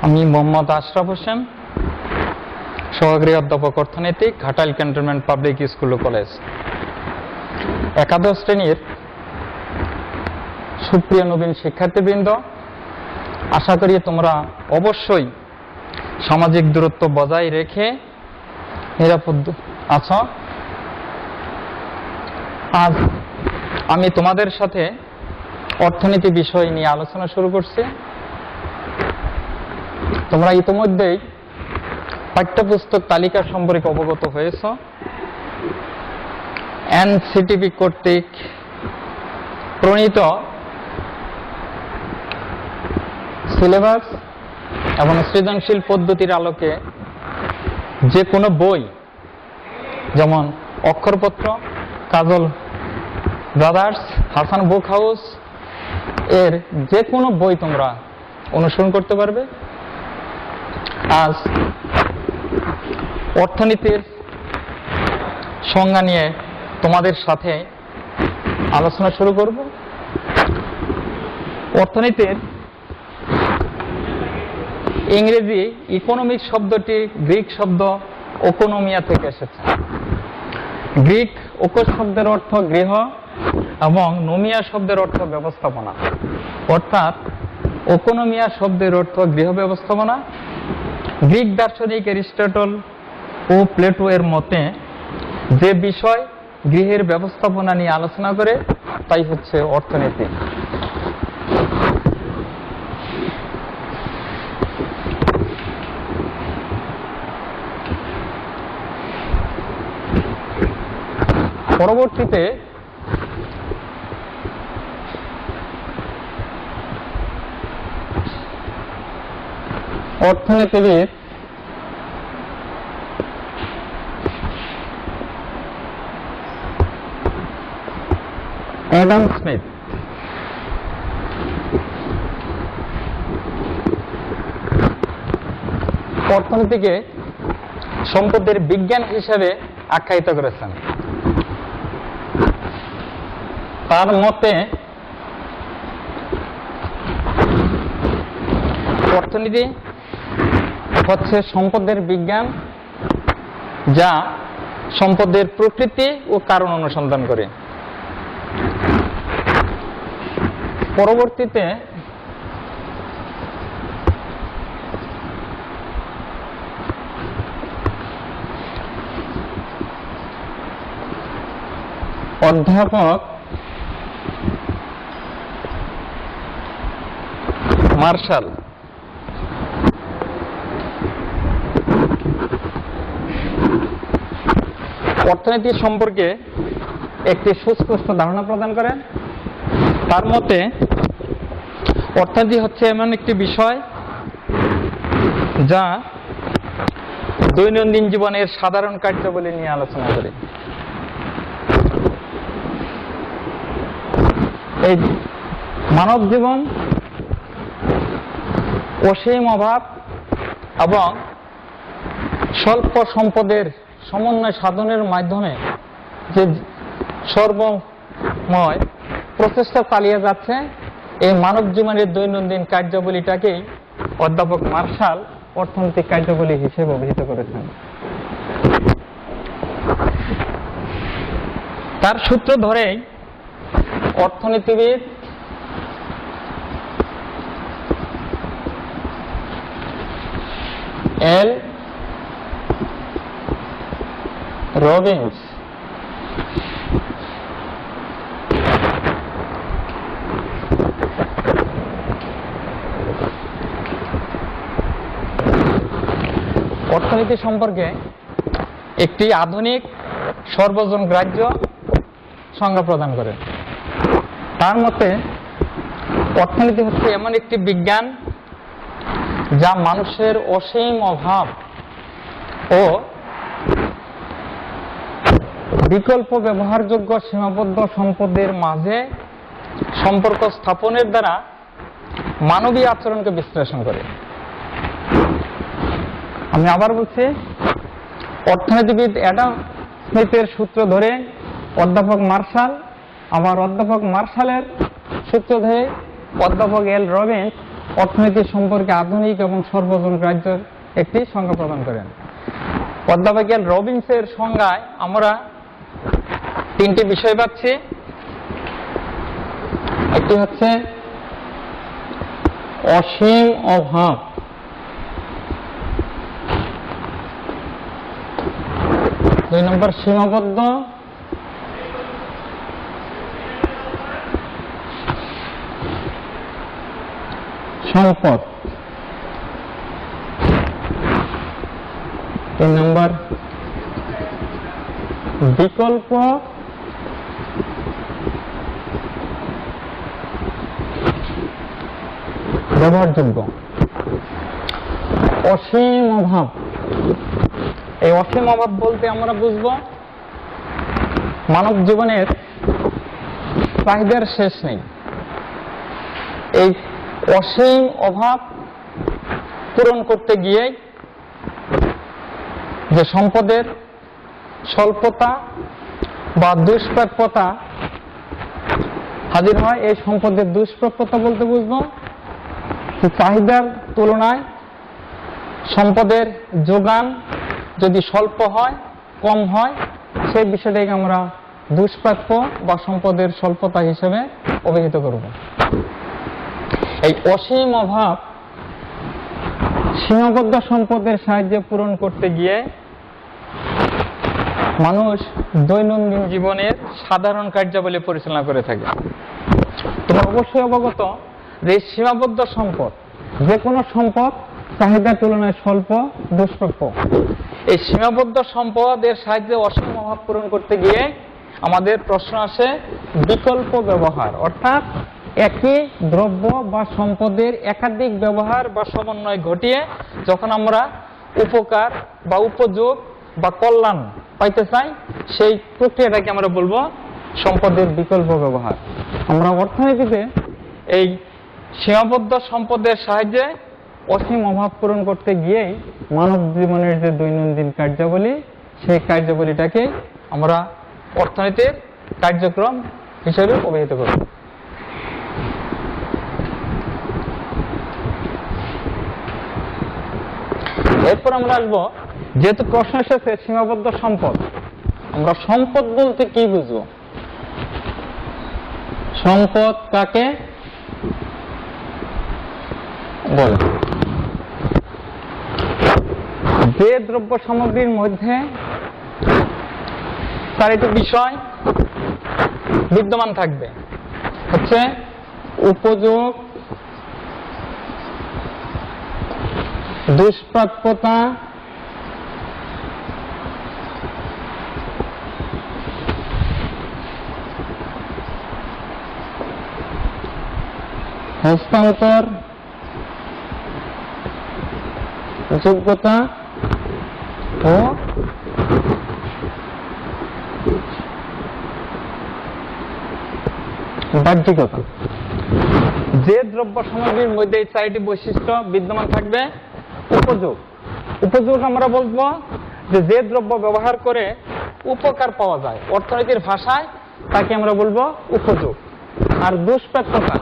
আমি মোহাম্মদ আশরাফ হোসেন, সহকারী অধ্যাপক অর্থনীতি, ঘাটাইল ক্যান্টনমেন্ট পাবলিক স্কুল ও কলেজ। একাদশ শ্রেণীর সুপ্রিয় নবীন শিক্ষার্থীবৃন্দ, আশা করি তোমরা অবশ্যই সামাজিক দূরত্ব বজায় রেখে নিরাপদ আছো। আজ আমি তোমাদের সাথে অর্থনীতি বিষয় নিয়ে আলোচনা শুরু করছি। তোমরা ইতিমধ্যেই পাঠ্যপুস্তক তালিকা সম্পর্কে অবগত হয়েছ। এনসিটিভি কর্তৃক প্রণীত সিলেবাস এবং সৃজনশীল পদ্ধতির আলোকে যে কোনো বই, যেমন অক্ষরপত্র, কাজল ব্রাদার্স, হাসান বুক হাউস এর যে কোনো বই তোমরা অনুসরণ করতে পারবে। আজ অর্থনীতির সংজ্ঞা নিয়ে তোমাদের সাথে আলোচনা শুরু করব। অর্থনীতির ইংরেজি ইকোনমিক শব্দটি গ্রিক শব্দ ওকোনোমিয়া থেকে এসেছে। গ্রিক ওকো শব্দের অর্থ গৃহ এবং নোমিয়া শব্দের অর্থ ব্যবস্থাপনা, অর্থাৎ ওকোনোমিয়া শব্দের অর্থ গৃহ ব্যবস্থাপনা। গ্রিক দার্শনিক অ্যারিস্টটল ও প্লেটো এর মতে যে বিষয় গৃহের ব্যবস্থাপনা নিয়ে আলোচনা করে তাই হচ্ছে অর্থনীতি। পরবর্তীতে অর্থনীতিবিদ অ্যাডাম স্মিথ অর্থনীতিকে সম্পদের বিজ্ঞান হিসেবে আখ্যায়িত করেছেন। তার মতে অর্থনীতি হচ্ছে সম্পদের বিজ্ঞান, যা সম্পদের প্রকৃতি ও কারণ অনুসন্ধান করে। পরবর্তীতে অধ্যাপক মার্শাল অর্থনীতি সম্পর্কে একটি সুস্পষ্ট ধারণা প্রদান করেন। তার মতে অর্থনীতি হচ্ছে এমন একটি বিষয় যা দৈনন্দিন জীবনের সাধারণ কার্যাবলী নিয়ে আলোচনা করে। এই মানব জীবন অসীম অভাব এবং স্বল্প সম্পদের সমন্বয় সাধনের মাধ্যমে যে সর্বময় প্রচেষ্টা চালিয়ে যাচ্ছে, এই মানব জীবনের দৈনন্দিন কার্যাবলীটাকেই অধ্যাপক মার্শাল অর্থনৈতিক কার্যাবলী হিসেবে অভিহিত করেছেন। তার সূত্র ধরেই অর্থনীতিবিদ এল রবিন্স অর্থনীতি সম্পর্কে একটি আধুনিক সর্বজন গ্রাহ্য সংজ্ঞা প্রদান করেন। তার মতে অর্থনীতি হচ্ছে এমন একটি বিজ্ঞান যা মানুষের অসীম অভাব ও বিকল্প ব্যবহারযোগ্য সীমাবদ্ধ সম্পদের মাঝে সম্পর্ক স্থাপনের দ্বারা মানবীয় আচরণকে বিশ্লেষণ করে। আমি আবার বলছি, অর্থনীতিবিদ অ্যাডাম স্মিথের সূত্র ধরে অধ্যাপক মার্শাল, আবার অধ্যাপক মার্শালের সূত্র ধরে অধ্যাপক এল রবিন্স অর্থনীতি সম্পর্কে আধুনিক এবং সর্বজনগ্রাহ্য একটি সংজ্ঞা প্রদান করেন। অধ্যাপক এল রবিনসের সংজ্ঞায় আমরা তিনটি বিষয় পাচ্ছি। একটি হচ্ছে অসীম অভাব, দুই নম্বর সীমাবদ্ধ সম্পদ, তিন নম্বর বিকল্প ব্যবহারযোগ্য। অসীম অভাব, এই অসীম অভাব বলতে আমরা বুঝব মানব জীবনের চাহিদার শেষ নেই। এই অসীম অভাব পূরণ করতে গিয়ে যে সম্পদের স্বল্পতা বা দুষ্প্রাপ্যতা হাজির হয়, এই সম্পদের দুষ্প্রাপ্যতা বলতে বুঝবো চাহিদার তুলনায় সম্পদের যোগান যদি স্বল্প হয়, কম হয়, সেই বিষয়টাকে আমরা দুষ্প্রাপ্য বা সম্পদের স্বল্পতা হিসেবে অভিহিত করব। এই অসীম অভাব সীমাবদ্ধ সম্পদের সাহায্যে পূরণ করতে গিয়ে মানুষ দৈনন্দিন জীবনের সাধারণ কার্যাবলী পরিচালনা করে থাকে। তোমরা অবশ্যই অবগত যে সীমাবদ্ধ সম্পদ, যে কোনো সম্পদ চাহিদার তুলনায় স্বল্প, দুষ্প্রাপ্য। এই সীমাবদ্ধ সম্পদের সাহায্যে অসীম অভাব পূরণ করতে গিয়ে আমাদের প্রশ্ন আসে বিকল্প ব্যবহার, অর্থাৎ একই দ্রব্য বা সম্পদের একাধিক ব্যবহার বা সমন্বয় ঘটিয়ে যখন আমরা উপকার বা উপযোগ বা কল্যাণ পাইতে চাই, সেই প্রক্রিয়াটাকে আমরা বলবো সম্পদের বিকল্প ব্যবহার। আমরা অর্থনীতিতে এই সীমাবদ্ধ সম্পদের সাহায্যে অসীম অভাব পূরণ করতে গিয়েই মানব জীবনের যে দৈনন্দিন কার্যাবলী, সেই কার্যাবলীটাকে আমরা অর্থনীতির কার্যক্রম হিসেবে অভিহিত করব। এরপর আমরা আসবো, যেহেতু প্রশ্ন এসেছে সীমাবদ্ধ সম্পদ, আমরা সম্পদ বলতে কি বুঝবো, সম্পদ কাকে বলে? যে দ্রব্য সামগ্রীর মধ্যে চারিটি বিষয় বিদ্যমান থাকবে, হচ্ছে উপযোগ, দুষ্প্রাপ্যতা, হস্তান্তর যোগ্যতা ও বাহ্যিকতা। যে দ্রব্য সামগ্রীর মধ্যে এই চারটি বৈশিষ্ট্য বিদ্যমান থাকবে। উপযোগ, উপযোগ আমরা বলবো যে দ্রব্য ব্যবহার করে উপকার পাওয়া যায়, অর্থনীতির ভাষায় তাকে আমরা বলবো উপযোগ। আর দুষ্প্রাপ্যতা,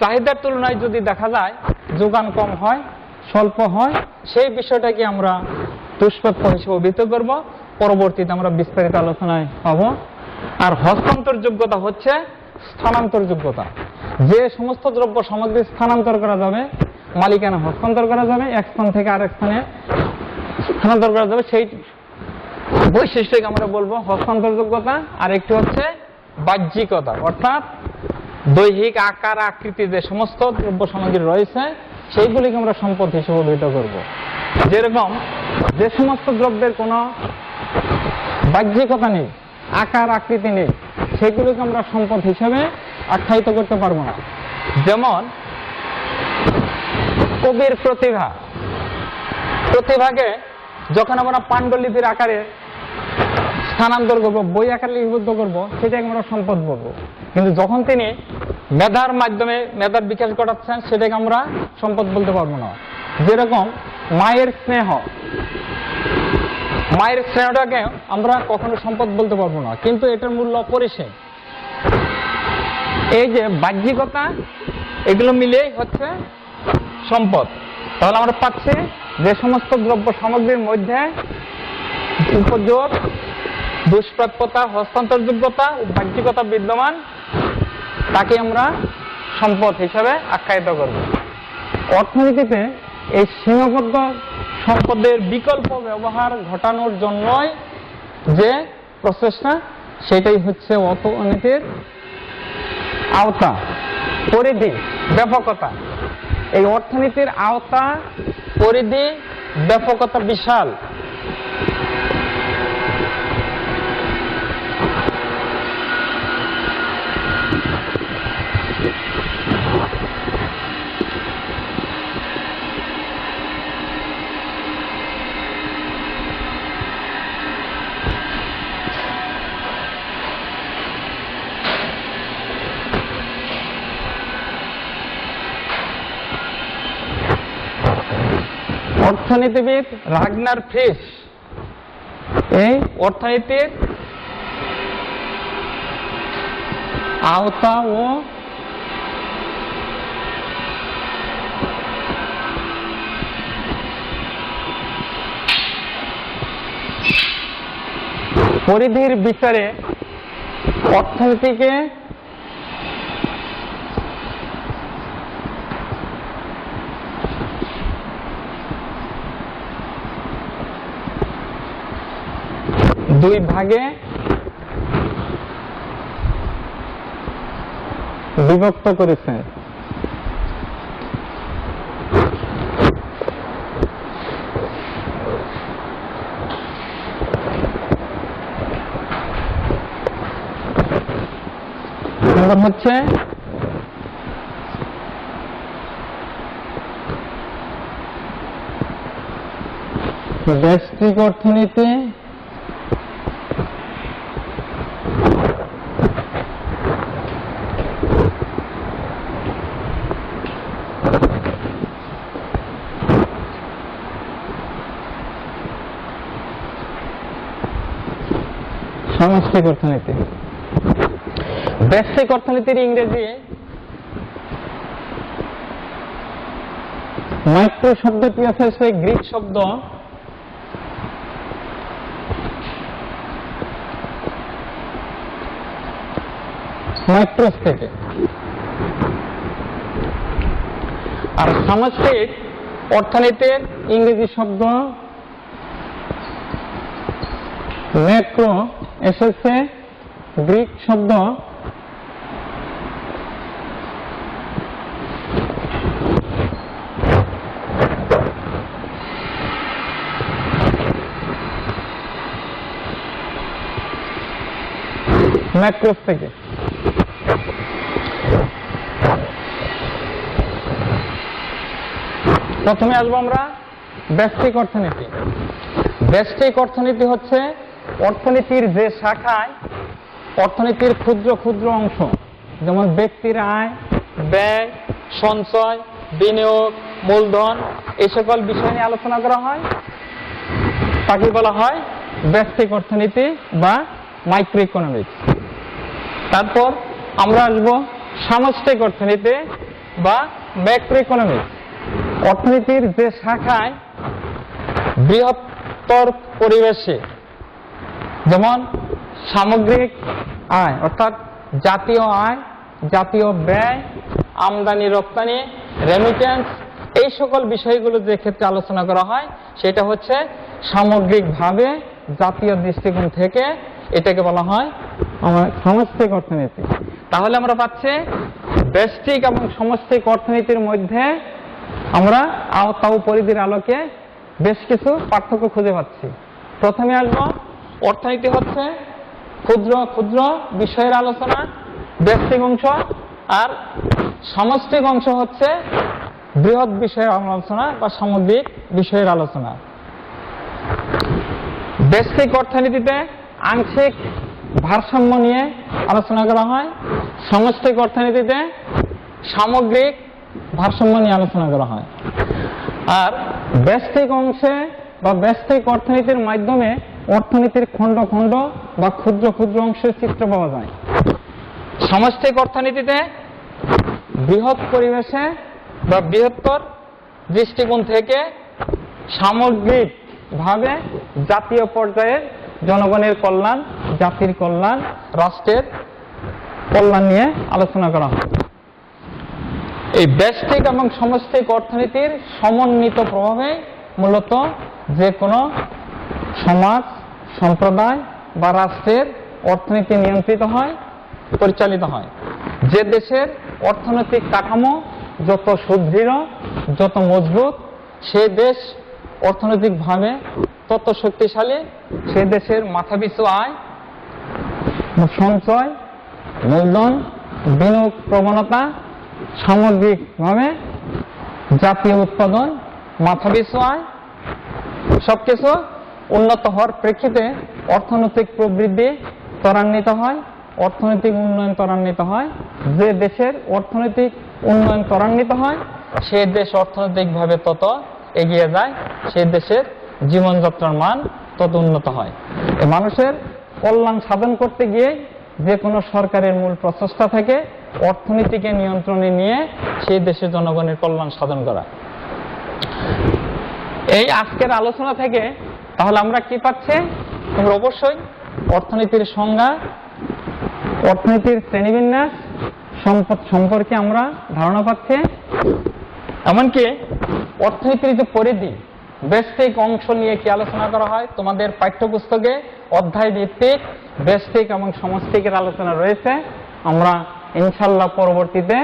চাহিদার তুলনায় যদি দেখা যায় যোগান কম হয়, স্বল্প হয়, সেই বিষয়টাকে আমরা দুষ্প্রাপ্য হিসেবে অভিহিত করব। পরবর্তীতে আমরা বিস্তারিত আলোচনায় পাবো। আর হস্তান্তর যোগ্যতা হচ্ছে স্থানান্তর যোগ্যতা, যে সমস্ত দ্রব্য সামগ্রী স্থানান্তর করা যাবে, মালিকানা হস্তান্তর করা যাবে, এক স্থান থেকে আরেক স্থানে স্থানান্তর করা যাবে, সেই বৈশিষ্ট্যকে আমরা বলবো হস্তান্তর যোগ্যতা। আর একটি হচ্ছে বাহ্যিকতা, অর্থাৎ দৈহিক আকার আকৃতি যে সমস্ত দ্রব্য সামগ্রী রয়েছে, সেইগুলিকে আমরা সম্পদ হিসেবে অভিহিত করব। যেরকম যে সমস্ত দ্রব্যের কোনো বাহ্যিকতা নেই, আকার আকৃতি নেই, সেগুলোকে আমরা সম্পদ হিসেবে আখ্যায়িত করতে পারবো না। যেমন কবির প্রতিভা, প্রতিভাকে যখন আমরা পাণ্ডুলিপির আকারে স্থানান্তর করবো, বই আকারে লিপিবদ্ধ করবো, সেটাকে আমরা সম্পদ বলবো। কিন্তু যখন তিনি মেধার মাধ্যমে মেধার বিকাশ ঘটাচ্ছেন, সেটাকে আমরা সম্পদ বলতে পারবো না। যেরকম মায়ের স্নেহ, মায়ের স্নেহটাকে আমরা কখনো সম্পদ বলতে পারবো না, কিন্তু এটার মূল্য অপরিসীম। এই যে বাহ্যিকতা, এগুলো মিলেই হচ্ছে সম্পদ। তাহলে আমরা পাচ্ছি যে সমস্ত দ্রব্য সামগ্রীর মধ্যে উপযোগ, দুষ্প্রাপ্যতা, হস্তান্তরযোগ্যতা ও বাহ্যিকতা বিদ্যমান তাকে আমরা সম্পদ হিসাবে আখ্যায়িত করব। অর্থনীতিতে এই সীমাবদ্ধ সম্পদের বিকল্প ব্যবহার ঘটানোর জন্যই যে প্রচেষ্টা, সেটাই হচ্ছে অর্থনীতির আওতা, পরিধি, ব্যাপকতা। এই অর্থনীতির আওতা, পরিধি, ব্যাপকতা বিশাল। অর্থনীতিবিদ রাগনার ফ্রিশ এই অর্থনীতির আওতা ও পরিধির বিচারে অর্থনীতিকে দুই ভাগে বিভক্ত করেছেন। হচ্ছে ব্যষ্টিক অর্থনীতি, সামষ্টিক অর্থনীতি। ব্যষ্টিক অর্থনীতির ইংরেজি মাইক্রো শব্দটি আছে সেই গ্রিক শব্দ মাইক্রোস থেকে। আর সামষ্টিক অর্থনীতির ইংরেজি শব্দ ম্যাক্রো এসেছে গ্রিক শব্দ ম্যাক্রোস থেকে। প্রথমে আসবো আমরা ব্যষ্টিক অর্থনীতি। ব্যষ্টিক অর্থনীতি হচ্ছে অর্থনীতির যে শাখায় অর্থনীতির ক্ষুদ্র ক্ষুদ্র অংশ, যেমন ব্যক্তির আয়, ব্যয়, সঞ্চয়, বিনিয়োগ, মূলধন, এই সকল বিষয় নিয়ে আলোচনা করা হয়, তাকে বলা হয় ব্যষ্টিক অর্থনীতি বা মাইক্রো ইকোনমিক্স। তারপর আমরা আসবো সামষ্টিক অর্থনীতি বা ম্যাক্রো ইকোনমিক্স। অর্থনীতির যে শাখায় বৃহত্তর পরিবেশে, যেমন সামগ্রিক আয় অর্থাৎ জাতীয় আয়, জাতীয় ব্যয়, আমদানি রপ্তানি, রেমিটেন্স, এই সকল বিষয়গুলো যে ক্ষেত্রে আলোচনা করা হয় সেটা হচ্ছে সামগ্রিকভাবে জাতীয় দৃষ্টিকোণ থেকে, এটাকে বলা হয় সামষ্টিক অর্থনীতি। তাহলে আমরা পাচ্ছি ব্যষ্টিক এবং সামষ্টিক অর্থনীতির মধ্যে আমরা আওতা ও পরিধির আলোকে বেশ কিছু পার্থক্য খুঁজে পাচ্ছি। প্রথমে আসবো অর্থনীতি হচ্ছে ক্ষুদ্র ক্ষুদ্র বিষয়ের আলোচনা, ব্যষ্টিক অংশ, আর সামষ্টিক অংশ হচ্ছে বৃহৎ বিষয়ের আলোচনা বা সামগ্রিক বিষয়ের আলোচনা। ব্যষ্টিক অর্থনীতিতে আংশিক ভারসাম্য নিয়ে আলোচনা করা হয়, সামষ্টিক অর্থনীতিতে সামগ্রিক ভারসাম্য নিয়ে আলোচনা করা হয়। আর ব্যষ্টিক অংশে বা ব্যষ্টিক অর্থনীতির মাধ্যমে অর্থনীতির খণ্ড খণ্ড বা ক্ষুদ্র ক্ষুদ্র অংশের চিত্র পাওয়া যায়। সামষ্টিক অর্থনীতিতে বৃহৎ পরিবেশে বা বৃহত্তর দৃষ্টিকোণ থেকে সামগ্রিকভাবে জাতীয় পর্যায়ের জনগণের কল্যাণ, জাতির কল্যাণ, রাষ্ট্রের কল্যাণ নিয়ে আলোচনা করা হয়। এই ব্যষ্টিক এবং সমষ্টিক অর্থনীতির সমন্বিত প্রভাবে মূলত যে কোনো সমাজ, সম্প্রদায় বা রাষ্ট্রের অর্থনীতি নিয়ন্ত্রিত হয়, পরিচালিত হয়। যে দেশের অর্থনৈতিক কাঠামো যত সুদৃঢ়, যত মজবুত, সে দেশ অর্থনৈতিকভাবে তত শক্তিশালী। সে দেশের মাথাপিছু আয়, সঞ্চয়, মূলধন, বিনিয়োগ প্রবণতা, সামগ্রিকভাবে জাতীয় উৎপাদন, মাথাপিছু আয় সবকিছু উন্নত হওয়ার প্রেক্ষিতে অর্থনৈতিক প্রবৃদ্ধি ত্বরান্বিত হয়, অর্থনৈতিক উন্নয়ন ত্বরান্বিত হয়। যে দেশের অর্থনৈতিক উন্নয়ন ত্বরান্বিত হয়, সে দেশ অর্থনৈতিকভাবে তত এগিয়ে যায়, সে দেশের জীবনযাত্রার মান তত উন্নত হয়। মানুষের কল্যাণ সাধন করতে গিয়ে যে কোনো সরকারের মূল প্রচেষ্টা থেকে অর্থনীতিকে নিয়ন্ত্রণে নিয়ে সেই দেশের জনগণের কল্যাণ সাধন করা। এই আজকের আলোচনা থেকে তাহলে আমরা কি পাচ্ছি? তোমরা অবশ্যই অর্থনীতির সংজ্ঞা, অর্থনীতির শ্রেণীবিন্যাস, সম্পদ সম্পর্কে আমরা ধারণা পাচ্ছি। এমনকি অর্থনীতির যে পরিধি, ব্যষ্টিক অংশ নিয়ে কি আলোচনা করা হয়, তোমাদের পাঠ্যপুস্তকে অধ্যায় ভিত্তিক ব্যষ্টিক এবং সমষ্টিকের আলোচনা রয়েছে। আমরা ইনশাল্লাহ পরবর্তীতে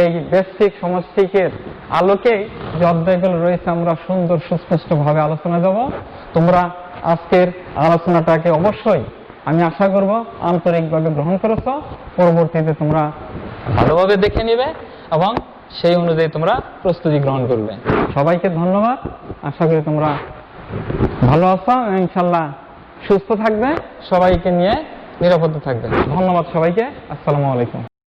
এই ব্যষ্টিক সমষ্টিকের আলোকে যে অধ্যায়গুলো রয়েছে আমরা সুন্দর সুস্পষ্টভাবে আলোচনা দেব। তোমরা আজকের আলোচনাটাকে অবশ্যই আমি আশা করব আন্তরিকভাবে গ্রহণ করেছ। পরবর্তীতে তোমরা ভালোভাবে দেখে নিবে এবং সেই অনুযায়ী তোমরা প্রস্তুতি গ্রহণ করবে। সবাইকে ধন্যবাদ। আশা করি তোমরা ভালো আছো, ইনশাল্লাহ সুস্থ থাকবে, সবাইকে নিয়ে নিরাপদে থাকবে। ধন্যবাদ সবাইকে। আসসালামু আলাইকুম।